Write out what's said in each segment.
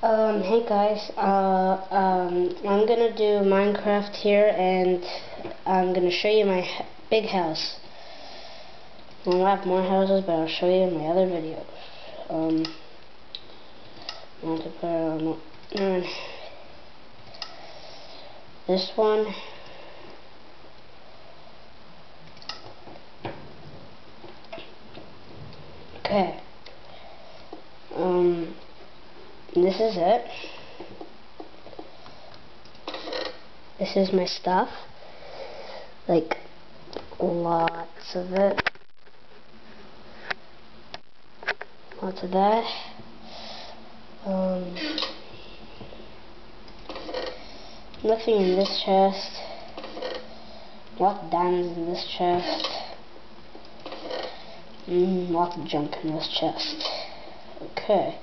Hey guys, I'm gonna do Minecraft here, and I'm gonna show you my big house. I'll have more houses, but I'll show you in my other videos. I want to put on this one. Okay. This is it. This is my stuff. Like, lots of it. Lots of that. Nothing in this chest. Lots of diamonds in this chest. Lots of junk in this chest. Okay.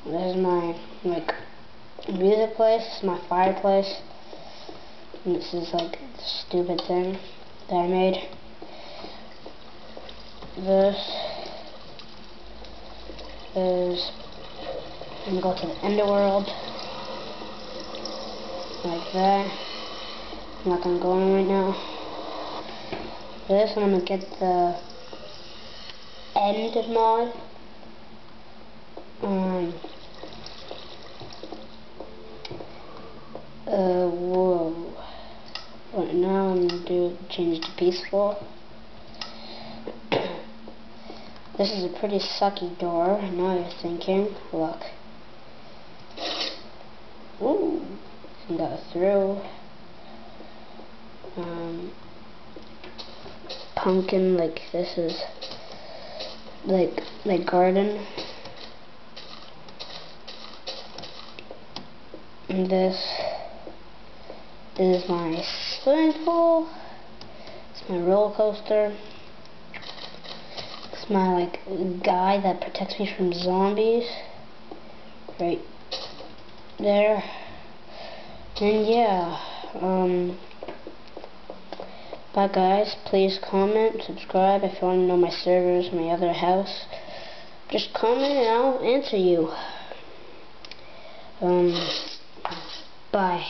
This is my music place. This is my fireplace. And this is the stupid thing that I made. This is, I'm gonna go to the Enderworld. Like that. I'm not gonna go in right now. This, and I'm gonna get the End mod. Whoa. But now I'm gonna change to peaceful. This is a pretty sucky door. Now you're thinking, look. Ooh, can go through. Pumpkin, this is like garden. And this is my swimming pool. It's my roller coaster. It's my guy that protects me from zombies. Right there. And yeah, bye guys. Please comment, subscribe if you want to know my servers, my other house. Just comment and I'll answer you. Bye.